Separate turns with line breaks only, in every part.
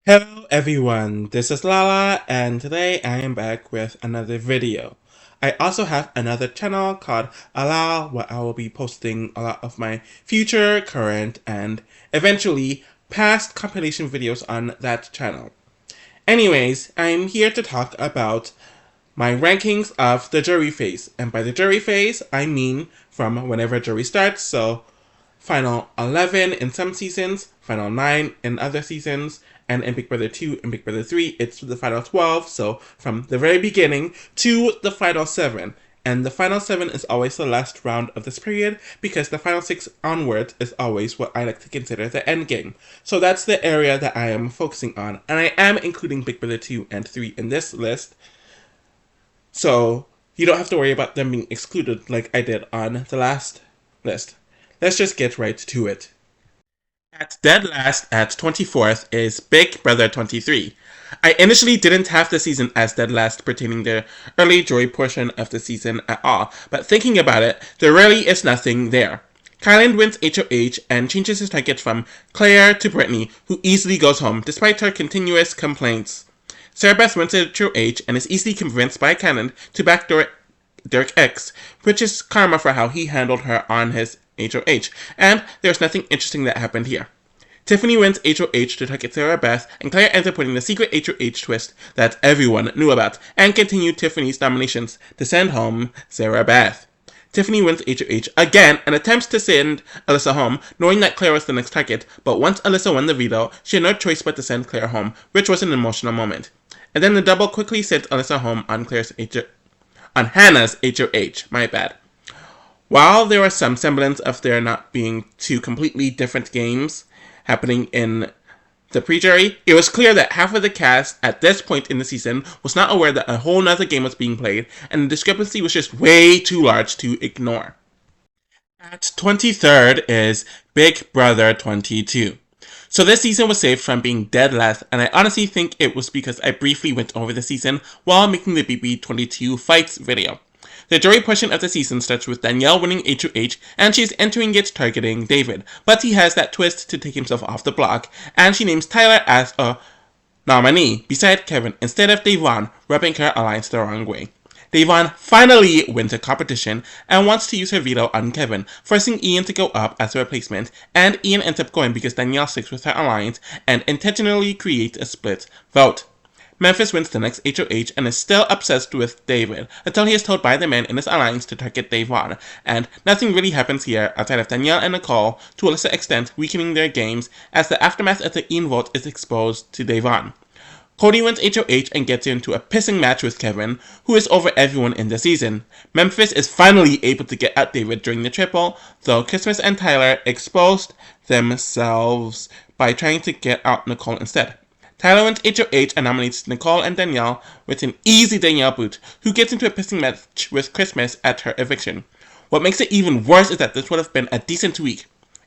Hello everyone, this is Lala and today I am back with another video. I also have another channel called Allow where I will be posting a lot of my future, current, and eventually past compilation videos on that channel. Anyways, I'm here to talk about my rankings of the jury phase. And by the jury phase, I mean from whenever jury starts, so Final 11 in some seasons, Final 9 in other seasons, and in Big Brother 2 and Big Brother 3, it's the Final 12, so from the very beginning to the Final 7. And the Final 7 is always the last round of this period, because the Final 6 onwards is always what I like to consider the endgame. So that's the area that I am focusing on, and I am including Big Brother 2 and 3 in this list, so you don't have to worry about them being excluded like I did on the last list. Let's just get right to it. At dead last at 24th is Big Brother 23. I initially didn't have the season as dead last pertaining to the early jury portion of the season at all, but thinking about it, there really is nothing there. Kyland wins HOH and changes his target from Claire to Brittany, who easily goes home despite her continuous complaints. Sarah Beth wins HOH and is easily convinced by Kyland to backdoor Derek X, which is karma for how he handled her on his HOH, and there's nothing interesting that happened here. Tiffany wins HOH to target Sarah Beth, and Claire ends up putting the secret HOH twist that everyone knew about, and continued Tiffany's nominations to send home Sarah Beth. Tiffany wins HOH again and attempts to send Alyssa home, knowing that Claire was the next target, but once Alyssa won the veto, she had no choice but to send Claire home, which was an emotional moment. And then the double quickly sent Alyssa home on Hannah's HOH, my bad. While there was some semblance of there not being two completely different games happening in the pre-jury, it was clear that half of the cast at this point in the season was not aware that a whole nother game was being played, and the discrepancy was just way too large to ignore. At 23rd is Big Brother 22. So this season was saved from being dead last, and I honestly think it was because I briefly went over the season while making the BB22 fights video. The jury portion of the season starts with Danielle winning HOH, and she's entering it targeting David, but he has that twist to take himself off the block, and she names Tyler as a nominee beside Kevin instead of Devon, rubbing her alliance the wrong way. Devon finally wins a competition and wants to use her veto on Kevin, forcing Ian to go up as a replacement, and Ian ends up going because Danielle sticks with her alliance and intentionally creates a split vote. Memphis wins the next HOH and is still obsessed with David until he is told by the men in his alliance to target Devon, and nothing really happens here outside of Danielle and Nicole to a lesser extent weakening their games as the aftermath of the Ian vote is exposed to Devon. Cody wins HOH and gets into a pissing match with Kevin, who is over everyone in the season. Memphis is finally able to get out David during the triple, though Christmas and Tyler exposed themselves by trying to get out Nicole instead. Tyler wins HOH and nominates Nicole and Danielle with an easy Danielle boot, who gets into a pissing match with Christmas at her eviction. What makes it even worse is that this would have been a decent week,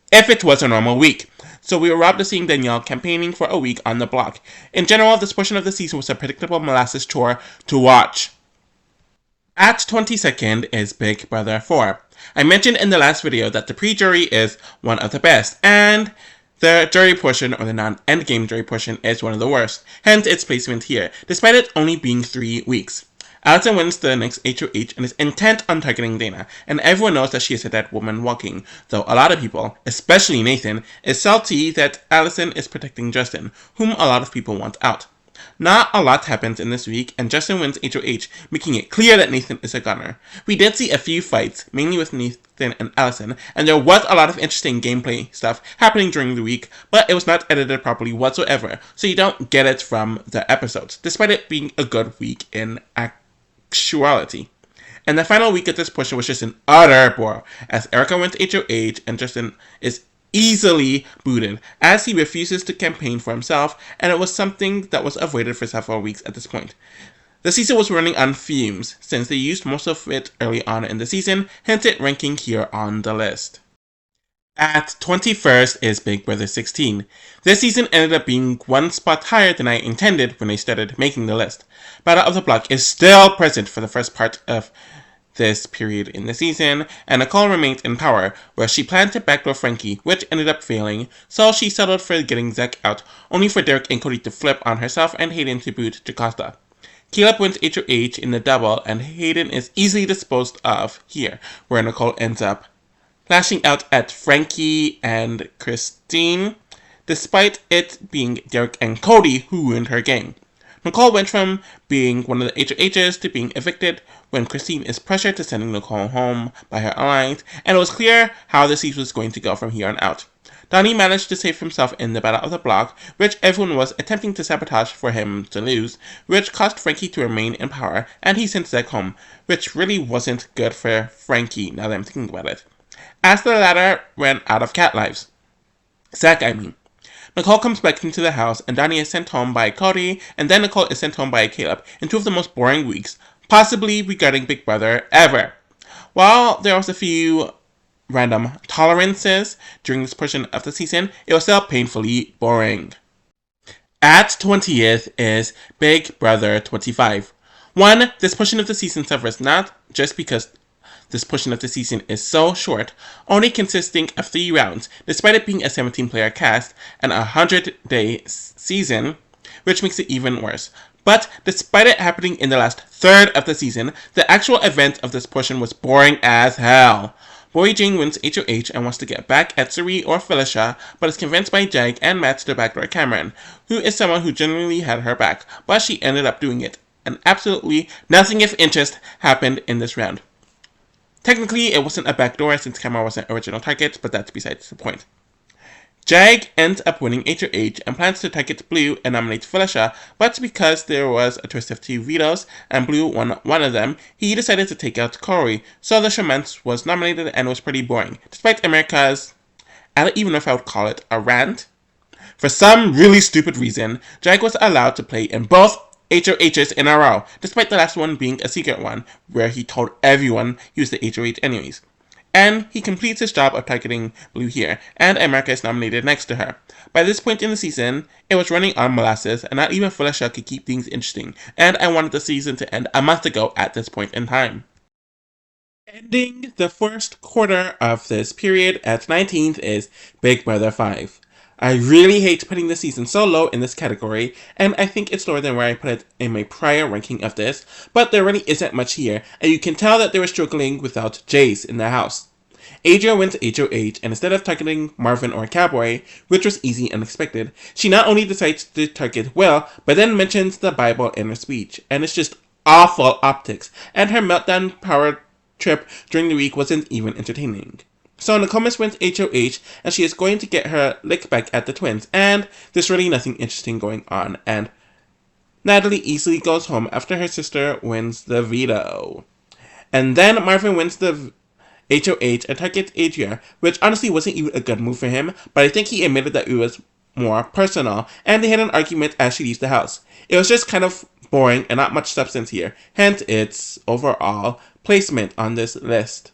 if it was a normal week. So we were robbed of seeing Danielle campaigning for a week on the block. In general, this portion of the season was a predictable molasses chore to watch. At 22nd is Big Brother 4. I mentioned in the last video that the pre-jury is one of the best, and the jury portion, or the non-endgame jury portion, is one of the worst, hence its placement here, despite it only being 3 weeks. Allison wins the next HOH and is intent on targeting Dana, and everyone knows that she is a dead woman walking, though a lot of people, especially Nathan, is salty that Allison is protecting Justin, whom a lot of people want out. Not a lot happens in this week, and Justin wins HOH, making it clear that Nathan is a gunner. We did see a few fights, mainly with Nathan and Allison, and there was a lot of interesting gameplay stuff happening during the week, but it was not edited properly whatsoever, so you don't get it from the episodes, despite it being a good week in actuality. And the final week of this portion was just an utter bore, as Erica wins HOH and Justin is easily booted, as he refuses to campaign for himself, and it was something that was avoided for several weeks at this point. The season was running on fumes, since they used most of it early on in the season, hence it ranking here on the list. At 21st is Big Brother 16. This season ended up being one spot higher than I intended when I started making the list. Battle of the Block is still present for the first part of this period in the season, and Nicole remained in power, where she planned to backdoor Frankie, which ended up failing, so she settled for getting Zach out, only for Derek and Cody to flip on herself and Hayden to boot Jocasta. Caleb wins HOH in the double, and Hayden is easily disposed of here, where Nicole ends up lashing out at Frankie and Christine, despite it being Derek and Cody who ruined her game. Nicole went from being one of the HOHs to being evicted when Christine is pressured to sending Nicole home by her allies, and it was clear how the siege was going to go from here on out. Donnie managed to save himself in the Battle of the Block, which everyone was attempting to sabotage for him to lose, which caused Frankie to remain in power, and he sent Zach home, which really wasn't good for Frankie now that I'm thinking about it, as the latter ran out of cat lives. Zach, I mean. Nicole comes back into the house, and Donnie is sent home by Cody, and then Nicole is sent home by Caleb in two of the most boring weeks, possibly regarding Big Brother ever. While there was a few random tolerances during this portion of the season, it was still painfully boring. At 20th is Big Brother 25. One, this portion of the season suffers not just because this portion of the season is so short, only consisting of 3 rounds, despite it being a 17-player cast and a 100-day season, which makes it even worse. But despite it happening in the last third of the season, the actual event of this portion was boring as hell. Boy Jane wins HOH and wants to get back at Suri or Felicia, but is convinced by Jag and Matt to backdoor Cameron, who is someone who generally had her back, but she ended up doing it, and absolutely nothing of interest happened in this round. Technically, it wasn't a backdoor since Cameron wasn't original target, but that's besides the point. Jag ends up winning HOH and plans to target Blue and nominate Felicia, but because there was a twist of 2 vetoes and Blue won one of them, he decided to take out Corey, so the showmance was nominated and was pretty boring, despite America's, I don't even know if I would call it a rant. For some really stupid reason, Jag was allowed to play in both HOHs in a row, despite the last one being a secret one, where he told everyone he was the HOH anyways. And he completes his job of targeting Blue here, and America is nominated next to her. By this point in the season, it was running on molasses, and not even Felicia could keep things interesting, and I wanted the season to end a month ago at this point in time. Ending the first quarter of this period at 19th is Big Brother 5. I really hate putting the season so low in this category, and I think it's lower than where I put it in my prior ranking of this, but there really isn't much here, and you can tell that they were struggling without Jace in the house. Adria went to HOH, and instead of targeting Marvin or Cowboy, which was easy and expected, she not only decides to target Will, but then mentions the Bible in her speech, and it's just awful optics, and her meltdown power trip during the week wasn't even entertaining. So Nicole wins HOH, and she is going to get her lick back at the twins, and there's really nothing interesting going on, and Natalie easily goes home after her sister wins the veto. And then Marvin wins the HOH and targets Adria, which honestly wasn't even a good move for him, but I think he admitted that it was more personal, and they had an argument as she leaves the house. It was just kind of boring and not much substance here, hence its overall placement on this list.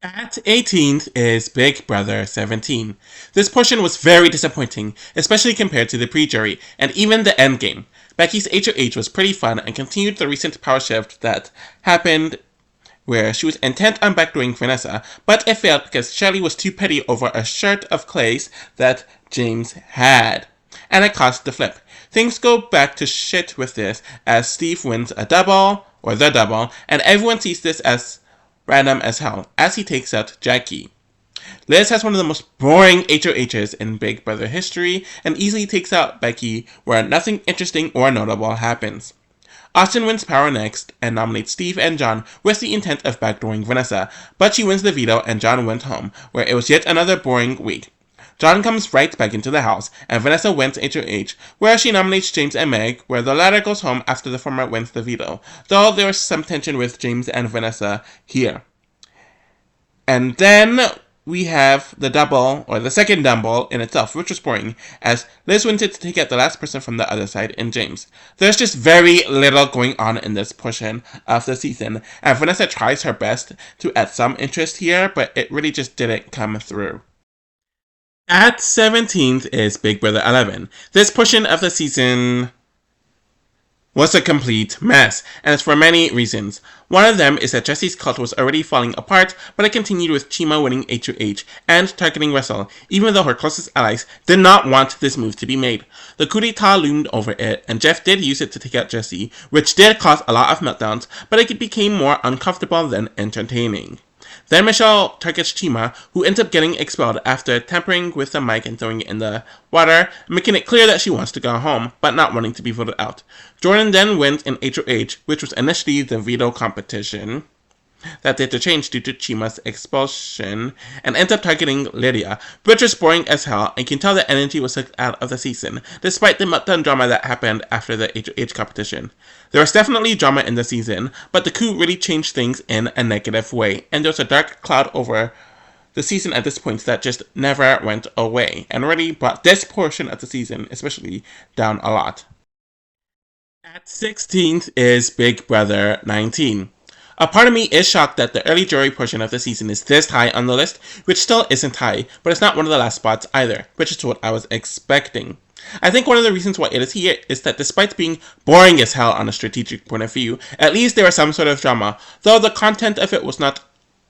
At 18th is Big Brother 17. This portion was very disappointing, especially compared to the pre-jury, and even the endgame. Becky's HOH was pretty fun and continued the recent power shift that happened where she was intent on backdooring Vanessa, but it failed because Shelly was too petty over a shirt of Clay's that James had, and it caused the flip. Things go back to shit with this as Steve wins a double, or the double, and everyone sees this as random as hell, as he takes out Jackie. Liz has one of the most boring HOHs in Big Brother history, and easily takes out Becky, where nothing interesting or notable happens. Austin wins power next, and nominates Steve and John with the intent of backdooring Vanessa, but she wins the veto and John went home, where it was yet another boring week. John comes right back into the house, and Vanessa wins HOH, where she nominates James and Meg, where the latter goes home after the former wins the veto, though there was some tension with James and Vanessa here. And then we have the double, or the second double in itself, which was boring, as Liz wins it to take out the last person from the other side in James. There's just very little going on in this portion of the season, and Vanessa tries her best to add some interest here, but it really just didn't come through. At 17th is Big Brother 11. This portion of the season was a complete mess, and it's for many reasons. One of them is that Jesse's cult was already falling apart, but it continued with Chima winning HOH and targeting Russell, even though her closest allies did not want this move to be made. The coup d'etat loomed over it, and Jeff did use it to take out Jesse, which did cause a lot of meltdowns, but it became more uncomfortable than entertaining. Then Michelle targets Chima, who ends up getting expelled after tampering with the mic and throwing it in the water, making it clear that she wants to go home, but not wanting to be voted out. Jordan then wins in HOH, which was initially the veto competition that did the change due to Chima's expulsion, and ends up targeting Lydia, which was boring as hell, and can tell that energy was sucked out of the season, despite the meltdown drama that happened after the HOH competition. There was definitely drama in the season, but the coup really changed things in a negative way, and there was a dark cloud over the season at this point that just never went away, and really brought this portion of the season, especially, down a lot. At 16th is Big Brother 19. A part of me is shocked that the early jury portion of the season is this high on the list, which still isn't high, but it's not one of the last spots either, which is what I was expecting. I think one of the reasons why it is here is that despite being boring as hell on a strategic point of view, at least there was some sort of drama, though the content of it was not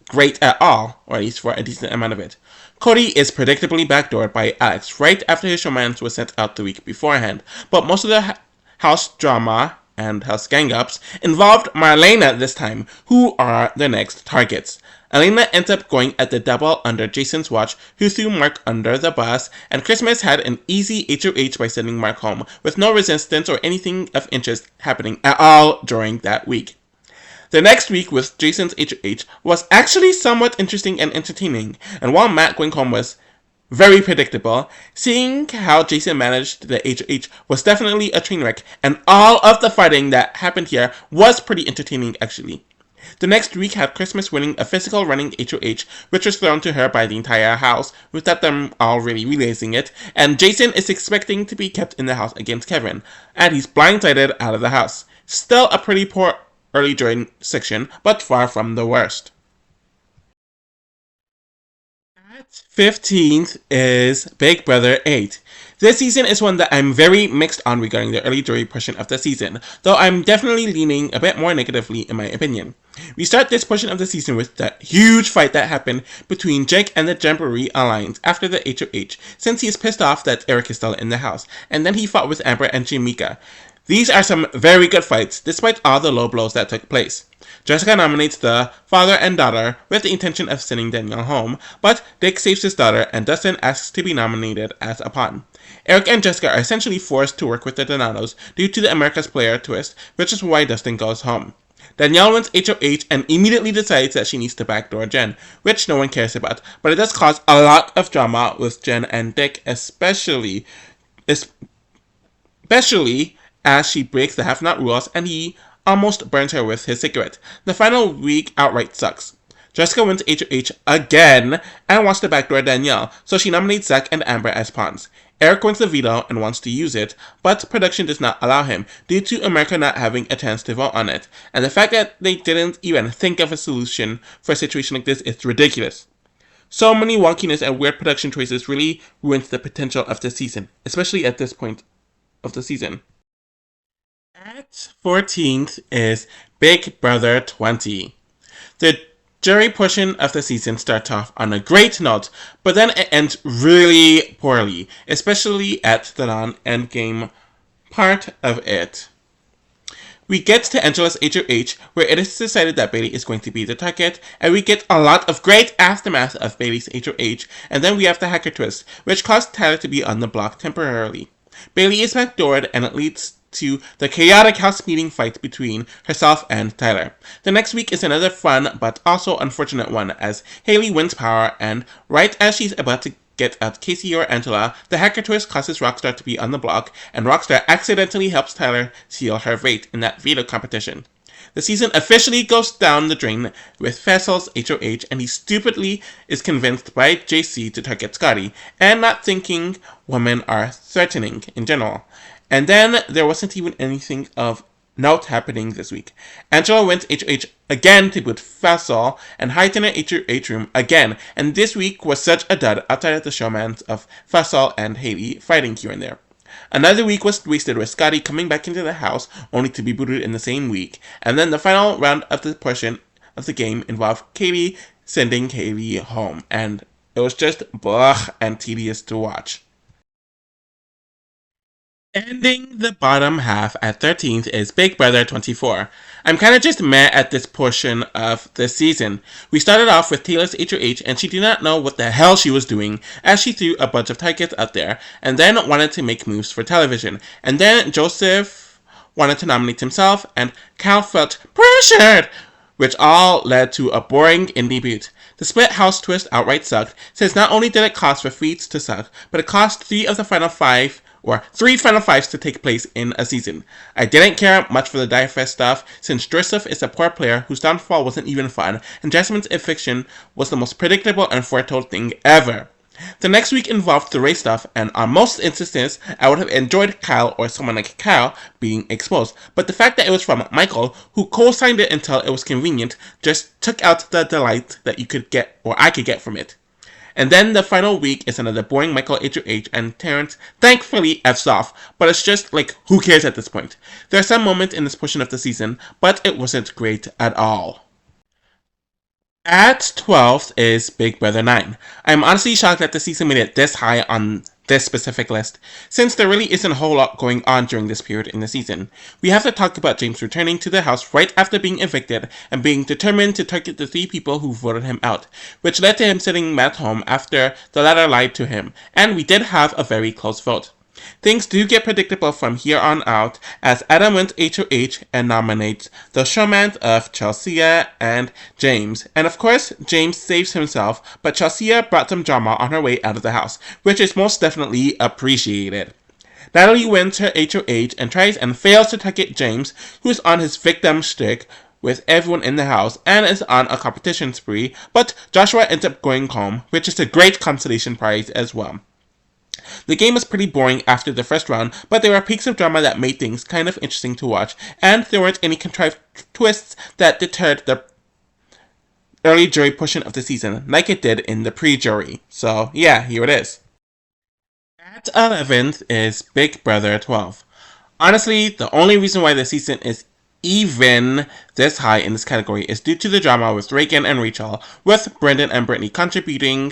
great at all, or at least for a decent amount of it. Cody is predictably backdoored by Alex right after his romance was sent out the week beforehand, but most of the house drama and house gang-ups involved Marlena this time, who are the next targets. Elena ends up going at the double under Jason's watch, who threw Mark under the bus, and Christmas had an easy HOH by sending Mark home, with no resistance or anything of interest happening at all during that week. The next week with Jason's HOH was actually somewhat interesting and entertaining, and while Matt going home was very predictable, seeing how Jason managed the HOH was definitely a train wreck, and all of the fighting that happened here was pretty entertaining actually. The next week had Christmas winning a physical running HOH, which was thrown to her by the entire house, without them all really realizing it, and Jason is expecting to be kept in the house against Kevin, and he's blindsided out of the house. Still a pretty poor early join section, but far from the worst. At 15th is Big Brother 8. This season is one that I'm very mixed on regarding the early jury portion of the season, though I'm definitely leaning a bit more negatively in my opinion. We start this portion of the season with that huge fight that happened between Jake and the Jamboree Alliance after the HOH, since he is pissed off that Eric is still in the house, and then he fought with Amber and Jamaica. These are some very good fights, despite all the low blows that took place. Jessica nominates the father and daughter with the intention of sending Danielle home, but Dick saves his daughter and Dustin asks to be nominated as a pawn. Eric and Jessica are essentially forced to work with the Donatos due to the America's Player twist, which is why Dustin goes home. Danielle wins HOH and immediately decides that she needs to backdoor Jen, which no one cares about, but it does cause a lot of drama with Jen and Dick, especially as she breaks the half-nut rules and he almost burns her with his cigarette. The final week outright sucks. Jessica wins HOH again and wants to backdoor Danielle, so she nominates Zach and Amber as pawns. Eric wins the veto and wants to use it, but production does not allow him due to America not having a chance to vote on it, and the fact that they didn't even think of a solution for a situation like this is ridiculous. So many wonkiness and weird production choices really ruins the potential of the season, especially at this point of the season. At 14th is Big Brother 20. The jury portion of the season starts off on a great note, but then it ends really poorly, especially at the non-endgame part of it. We get to Angela's HOH, where it is decided that Bailey is going to be the target, and we get a lot of great aftermath of Bailey's HOH, and then we have the hacker twist, which caused Tyler to be on the block temporarily. Bailey is backdoored, and it leads to the chaotic house meeting fight between herself and Tyler. The next week is another fun but also unfortunate one as Haley wins power, and right as she's about to get at Casey or Angela, the hacker twist causes Rockstar to be on the block, and Rockstar accidentally helps Tyler seal her fate in that veto competition. The season officially goes down the drain with Fessel's HOH, and he stupidly is convinced by JC to target Scotty, and not thinking women are threatening in general. And then there wasn't even anything of note happening this week. Angela went HOH again to boot Fessel and hide in her HOH room again, and this week was such a dud outside of the showmans of Fessel and Haley fighting here and there. Another week was wasted with Scotty coming back into the house only to be booted in the same week. And then the final round of the portion of the game involved Katie sending Katie home. And it was just blah and tedious to watch. Ending the bottom half at 13th is Big Brother 24. I'm kinda just mad at this portion of the season. We started off with Taylor's HOH and she did not know what the hell she was doing as she threw a bunch of targets out there and then wanted to make moves for television. And then Joseph wanted to nominate himself and Cal felt pressured, which all led to a boring indie boot. The split house twist outright sucked, since not only did it cost for feeds to suck, but it cost three final fives to take place in a season. I didn't care much for the Diefest stuff, since Joseph is a poor player whose downfall wasn't even fun, and Jasmine's eviction was the most predictable and foretold thing ever. The next week involved the race stuff, and on most instances, I would have enjoyed Kyle or someone like Kyle being exposed. But the fact that it was from Michael, who co-signed it until it was convenient, just took out the delight that you could get, or I could get from it. And then the final week is another boring Michael HOH, and Terrence thankfully F's off, but it's just like, who cares at this point? There are some moments in this portion of the season, but it wasn't great at all. At 12th is Big Brother 9. I'm honestly shocked that the season made it this high on this specific list, since there really isn't a whole lot going on during this period in the season. We have to talk about James returning to the house right after being evicted and being determined to target the three people who voted him out, which led to him sitting Matt home after the latter lied to him, and we did have a very close vote. Things do get predictable from here on out as Adam wins HOH and nominates the showman of Chelsea and James. And of course, James saves himself, but Chelsea brought some drama on her way out of the house, which is most definitely appreciated. Natalie wins her HOH and tries and fails to target James, who's on his victim shtick with everyone in the house and is on a competition spree, but Joshua ends up going home, which is a great consolation prize as well. The game was pretty boring after the first round, but there were peaks of drama that made things kind of interesting to watch, and there weren't any contrived twists that deterred the early jury portion of the season, like it did in the pre-jury. So yeah, here it is. At 11th is Big Brother 12. Honestly, the only reason why the season is even this high in this category is due to the drama with Reagan and Rachel, with Brendan and Brittany contributing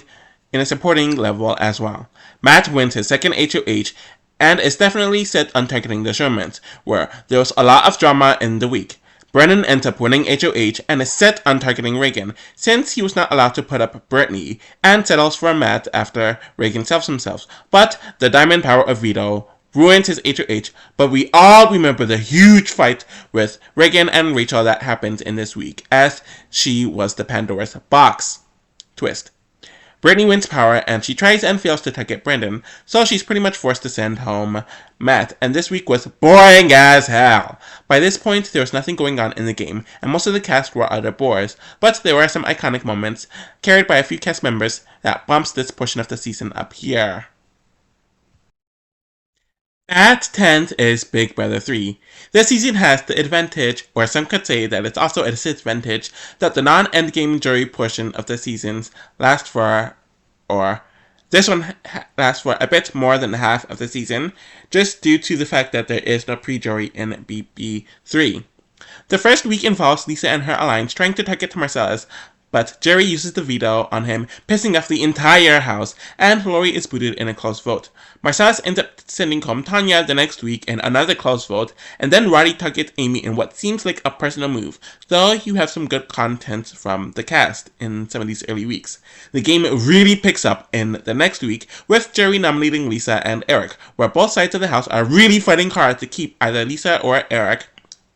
in a supporting level as well. Matt wins his second HOH and is definitely set on targeting the showmans, where there was a lot of drama in the week. Brennan ends up winning HOH and is set on targeting Reagan, since he was not allowed to put up Brittany, and settles for Matt after Reagan sells himself. But the diamond power of veto ruins his HOH, but we all remember the huge fight with Reagan and Rachel that happened in this week, as she was the Pandora's box twist. Brittany wins power and she tries and fails to target Brendan, so she's pretty much forced to send home Matt, and this week was boring as hell. By this point, there was nothing going on in the game, and most of the cast were other bores, but there were some iconic moments carried by a few cast members that bumps this portion of the season up here. At 10th is Big Brother 3. This season has the advantage, or some could say that it's also a disadvantage, that the non-endgame jury portion of the seasons lasts for, or this one lasts for a bit more than half of the season, just due to the fact that there is no pre-jury in BB3. The first week involves Lisa and her alliance trying to target Marcellus, but Jerry uses the veto on him, pissing off the entire house, and Lori is booted in a close vote. Marcellus ends up sending home Tanya the next week in another close vote, and then Roddy targets Amy in what seems like a personal move, though you have some good content from the cast in some of these early weeks. The game really picks up in the next week, with Jerry nominating Lisa and Eric, where both sides of the house are really fighting hard to keep either Lisa or Eric,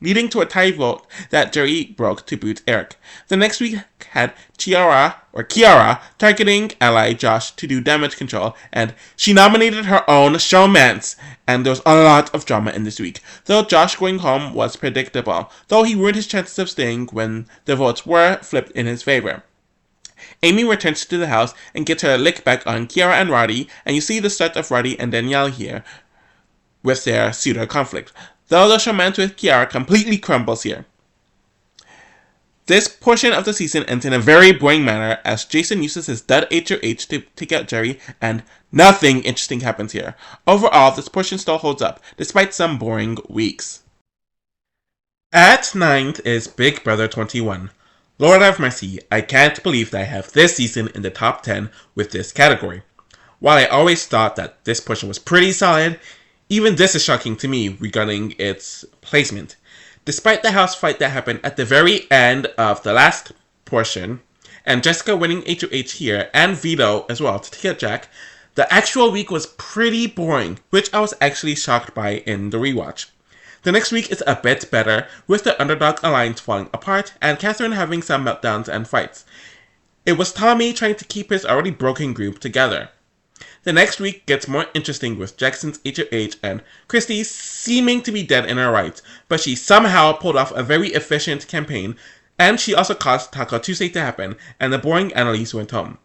leading to a tie vote that Jerry broke to boot Eric. The next week had Kiara targeting ally Josh to do damage control, and she nominated her own showmans, and there was a lot of drama in this week, though Josh going home was predictable, though he ruined his chances of staying when the votes were flipped in his favor. Amy returns to the house and gets her lick back on Kiara and Roddy, and you see the start of Roddy and Danielle here with their pseudo conflict, though the showmans with Kiara completely crumbles here. This portion of the season ends in a very boring manner as Jason uses his dead HOH to take out Jerry and nothing interesting happens here. Overall, this portion still holds up, despite some boring weeks. At 9th is Big Brother 21. Lord have mercy, I can't believe that I have this season in the top 10 with this category. While I always thought that this portion was pretty solid, even this is shocking to me regarding its placement. Despite the house fight that happened at the very end of the last portion, and Jessica winning HOH here, and Vito as well to take out Jack, the actual week was pretty boring, which I was actually shocked by in the rewatch. The next week is a bit better, with the Underdog Alliance falling apart, and Catherine having some meltdowns and fights. It was Tommy trying to keep his already broken group together. The next week gets more interesting with Jackson's HOH and Christy seeming to be dead in her rights, but she somehow pulled off a very efficient campaign, and she also caused Taco Tuesday to happen, and the boring Annalise went home.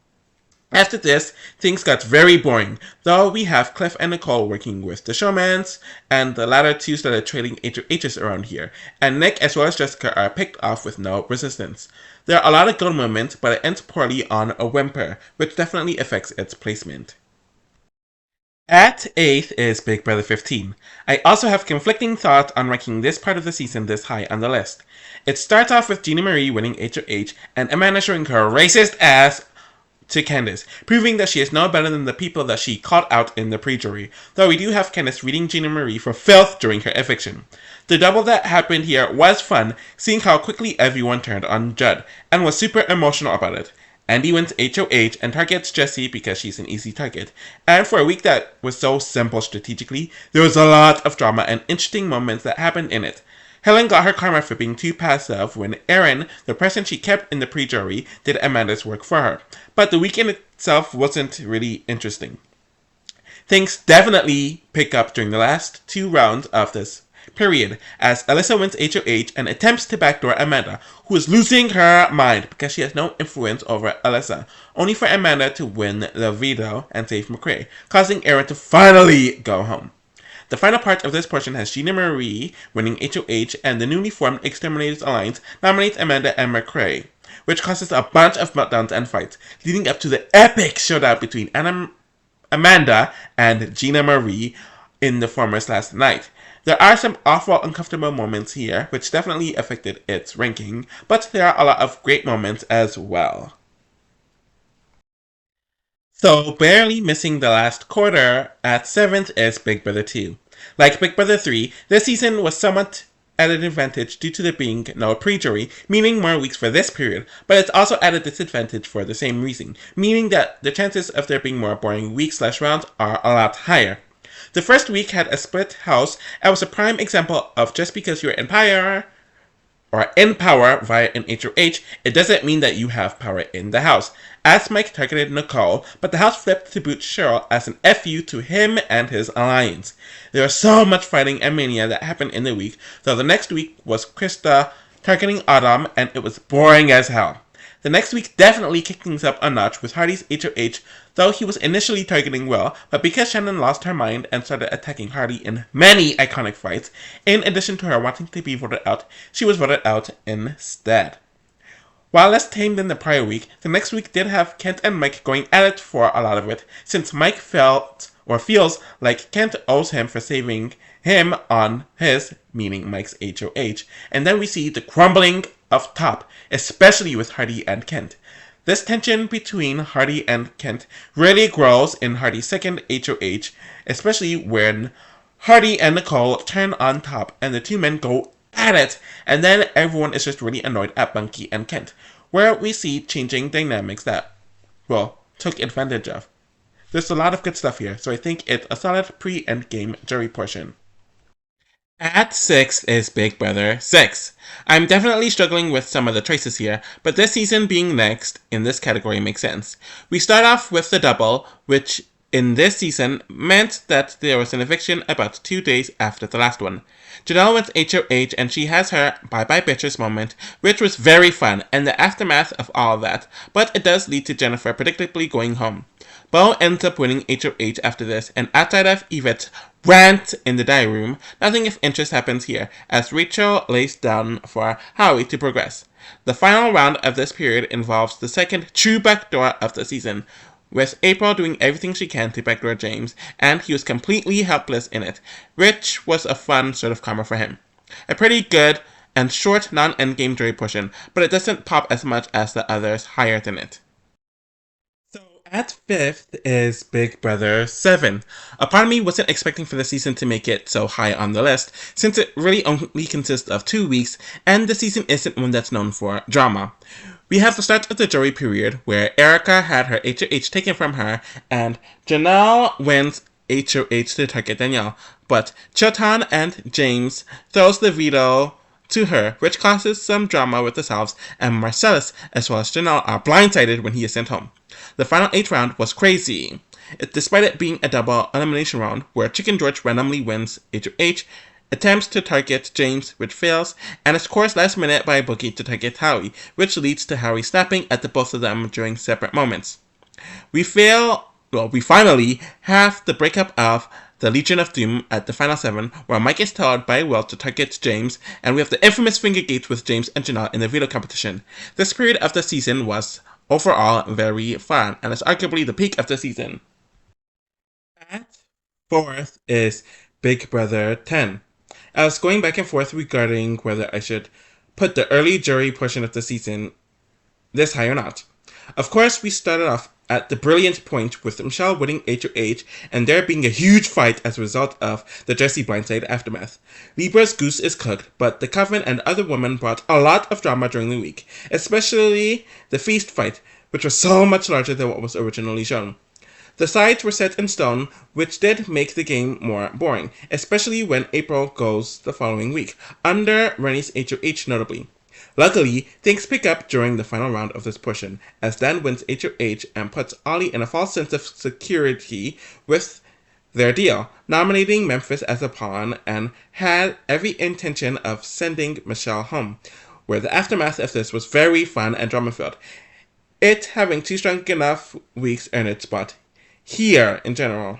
After this, things got very boring, though we have Cliff and Nicole working with the showmans, and the latter two started trading HOHs around here, and Nick as well as Jessica are picked off with no resistance. There are a lot of good moments, but it ends poorly on a whimper, which definitely affects its placement. At 8th is Big Brother 15. I also have conflicting thoughts on ranking this part of the season this high on the list. It starts off with Gina Marie winning HOH and Amanda showing her racist ass to Candace, proving that she is no better than the people that she called out in the pre-jury, though we do have Candace reading Gina Marie for filth during her eviction. The double that happened here was fun, seeing how quickly everyone turned on Judd, and was super emotional about it. Andy wins HOH and targets Jessie because she's an easy target. And for a week that was so simple strategically, there was a lot of drama and interesting moments that happened in it. Helen got her karma for being too passive when Erin, the person she kept in the pre-jury, did Amanda's work for her. But the weekend itself wasn't really interesting. Things definitely pick up during the last two rounds of this period, as Alyssa wins HOH and attempts to backdoor Amanda, who is losing her mind because she has no influence over Alyssa, only for Amanda to win the veto and save McCrae, causing Erin to finally go home. The final part of this portion has Gina Marie winning HOH and the newly formed Exterminators Alliance nominates Amanda and McCrae, which causes a bunch of meltdowns and fights, leading up to the epic showdown between Amanda and Gina Marie in the formers last night. There are some awful uncomfortable moments here, which definitely affected its ranking, but there are a lot of great moments as well. So, barely missing the last quarter, at 7th is Big Brother 2. Like Big Brother 3, this season was somewhat at an advantage due to there being no pre-jury, meaning more weeks for this period, but it's also at a disadvantage for the same reason, meaning that the chances of there being more boring weeks/rounds are a lot higher. The first week had a split house and was a prime example of just because you're in power via an HOH, it doesn't mean that you have power in the house, as Mike targeted Nicole, but the house flipped to boot Cheryl as an FU to him and his alliance. There was so much fighting and mania that happened in the week, though the next week was Krista targeting Autumn, and it was boring as hell. The next week definitely kicked things up a notch with Hardy's HOH, though he was initially targeting Will, but because Shannon lost her mind and started attacking Hardy in many iconic fights, in addition to her wanting to be voted out, she was voted out instead. While less tame than the prior week, the next week did have Kent and Mike going at it for a lot of it, since Mike feels like Kent owes him for saving him on his, meaning Mike's HOH, and then we see the crumbling of top, especially with Hardy and Kent. This tension between Hardy and Kent really grows in Hardy's second HOH, especially when Hardy and Nicole turn on top and the two men go at it, and then everyone is just really annoyed at Bunky and Kent, where we see changing dynamics that, took advantage of. There's a lot of good stuff here, so I think it's a solid pre-Endgame jury portion. At 6 is Big Brother 6. I'm definitely struggling with some of the choices here, but this season being next in this category makes sense. We start off with the double, which in this season meant that there was an eviction about 2 days after the last one. Janelle wins HOH and she has her bye bye bitches moment, which was very fun and the aftermath of all of that, but it does lead to Jennifer predictably going home. Bo ends up winning HOH after this, and outside of Yvette's rant in the diary room, nothing of interest happens here, as Rachel lays down for Howie to progress. The final round of this period involves the second true backdoor of the season, with April doing everything she can to backdoor James, and he was completely helpless in it, which was a fun sort of karma for him. A pretty good and short non-endgame jury portion, but it doesn't pop as much as the others higher than it. So at 5th is Big Brother 7. A part of me wasn't expecting for the season to make it so high on the list, since it really only consists of 2 weeks, and the season isn't one that's known for drama. We have the start of the jury period, where Erica had her HOH taken from her, and Janelle wins HOH to target Danielle, but Chotan and James throws the veto to her, which causes some drama with the Salves, and Marcellus as well as Janelle are blindsided when he is sent home. The final 8th round was crazy, despite it being a double elimination round, where Chicken George randomly wins HOH, attempts to target James, which fails, and is course last minute by a bookie to target Howie, which leads to Howie snapping at the both of them during separate moments. We finally have the breakup of the Legion of Doom at the final 7, where Mike is told by Will to target James, and we have the infamous finger gates with James and Janelle in the veto competition. This period of the season was overall very fun, and is arguably the peak of the season. At 4th is Big Brother 10. I was going back and forth regarding whether I should put the early jury portion of the season this high or not. Of course, we started off at the brilliant point with Michelle winning HOH and there being a huge fight as a result of the Jesse Blindside aftermath. Libra's goose is cooked, but the Coven and other women brought a lot of drama during the week, especially the feast fight, which was so much larger than what was originally shown. The sides were set in stone, which did make the game more boring, especially when April goes the following week, under Rennie's HOH notably. Luckily, things pick up during the final round of this portion, as Dan wins HOH and puts Ollie in a false sense of security with their deal, nominating Memphis as a pawn, and had every intention of sending Michelle home, where the aftermath of this was very fun and drama-filled. It having 2 strong enough weeks earned its spot here in general.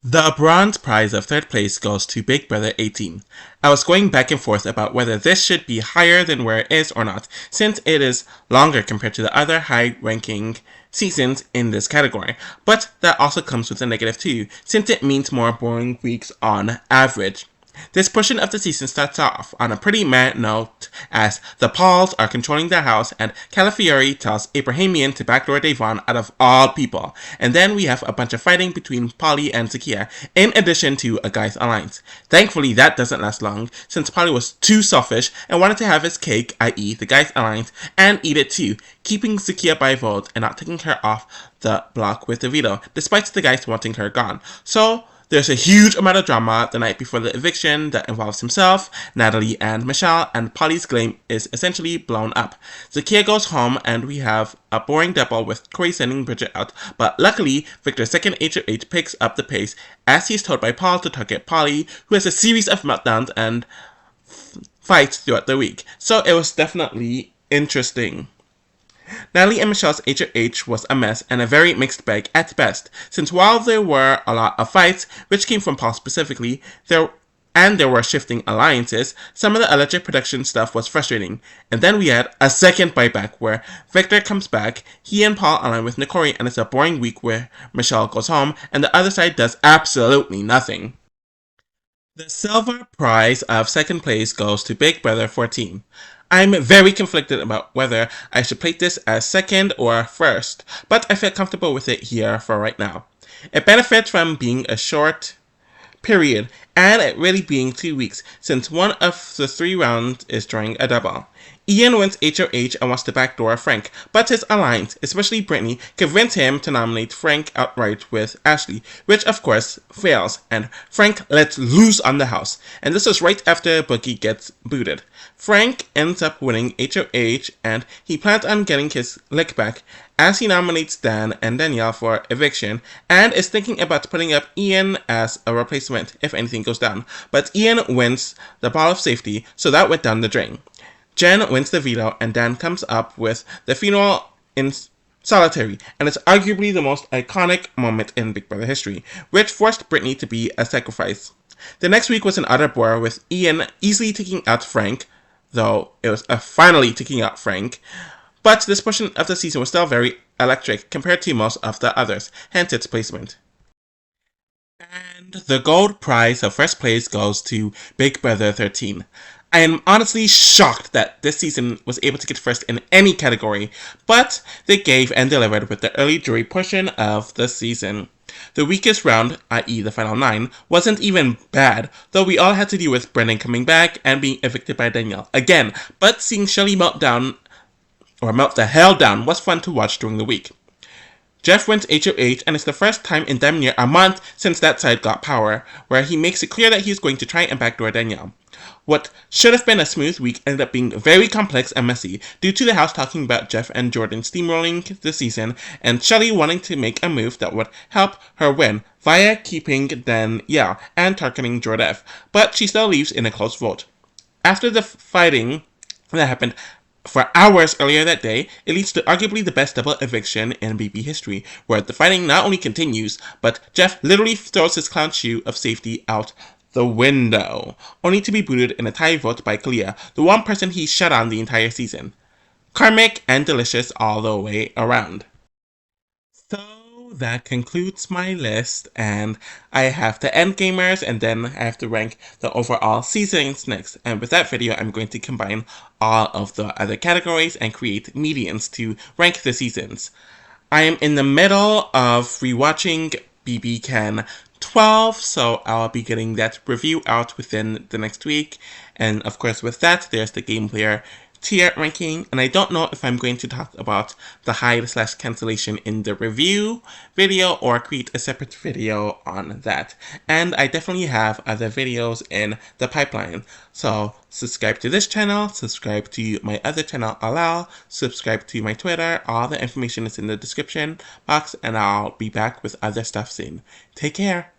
The bronze prize of 3rd place goes to Big Brother 18. I was going back and forth about whether this should be higher than where it is or not, since it is longer compared to the other high-ranking seasons in this category, but that also comes with a negative too, since it means more boring weeks on average. This portion of the season starts off on a pretty mad note as the Pauls are controlling the house and Calafiore tells Abrahamian to backdoor Davon out of all people. And then we have a bunch of fighting between Polly and Zakia, in addition to a guy's alliance. Thankfully that doesn't last long, since Polly was too selfish and wanted to have his cake, i.e. the guy's alliance, and eat it too, keeping Zakia by vote and not taking her off the block with the veto, despite the guys wanting her gone. So there's a huge amount of drama the night before the eviction that involves himself, Natalie, and Michelle, and Polly's claim is essentially blown up. Zakia goes home, and we have a boring double with Corey sending Bridget out, but luckily, Victor's second HOH picks up the pace as he's told by Paul to target Polly, who has a series of meltdowns and fights throughout the week. So it was definitely interesting. Natalie and Michelle's HOH was a mess and a very mixed bag at best, since while there were a lot of fights, which came from Paul specifically, there were shifting alliances, some of the alleged production stuff was frustrating. And then we had a second buyback where Victor comes back, he and Paul align with Nikori, and it's a boring week where Michelle goes home and the other side does absolutely nothing. The silver prize of 2nd place goes to Big Brother 14. I'm very conflicted about whether I should plate this as 2nd or 1st, but I feel comfortable with it here for right now. It benefits from being a short period and it really being 2 weeks, since one of the 3 rounds is during a double. Ian wins HOH and wants to backdoor Frank, but his alliance, especially Brittany, convince him to nominate Frank outright with Ashley, which of course fails, and Frank lets loose on the house. And this is right after Boogie gets booted. Frank ends up winning HOH, and he plans on getting his lick back as he nominates Dan and Danielle for eviction, and is thinking about putting up Ian as a replacement if anything goes down. But Ian wins the ball of safety, so that went down the drain. Jen wins the veto, and Dan comes up with the funeral in solitary, and it's arguably the most iconic moment in Big Brother history, which forced Brittany to be a sacrifice. The next week was an utter bore, with Ian easily taking out Frank, though it was finally taking out Frank, but this portion of the season was still very electric compared to most of the others, hence its placement. And the gold prize of first place goes to Big Brother 13. I am honestly shocked that this season was able to get first in any category, but they gave and delivered with the early jury portion of the season. The weakest round, i.e. the final 9, wasn't even bad, though we all had to deal with Brendan coming back and being evicted by Danielle again, but seeing Shelley melt the hell down was fun to watch during the week. Jeff wins HOH, and it's the first time in damn near a month since that side got power, where he makes it clear that he's going to try and backdoor Danielle. What should have been a smooth week ended up being very complex and messy due to the house talking about Jeff and Jordan steamrolling the season, and Shelley wanting to make a move that would help her win via keeping Danielle and targeting Jordan, but she still leaves in a close vote. After the fighting that happened for hours earlier that day, it leads to arguably the best double eviction in BB history, where the fighting not only continues, but Jeff literally throws his clown shoe of safety out the window, only to be booted in a tie vote by Kalia, the one person he shut on the entire season. Karmic and delicious all the way around. So that concludes my list, and I have the Endgamers, and then I have to rank the overall seasons next. And with that video, I'm going to combine all of the other categories and create medians to rank the seasons. I am in the middle of rewatching BB Can 12, so I'll be getting that review out within the next week. And of course, with that, there's the Game Player tier ranking, and I don't know if I'm going to talk about the hide/cancellation in the review video or create a separate video on that. And I definitely have other videos in the pipeline. So subscribe to this channel, subscribe to my other channel, Alal, subscribe to my Twitter, all the information is in the description box, and I'll be back with other stuff soon. Take care!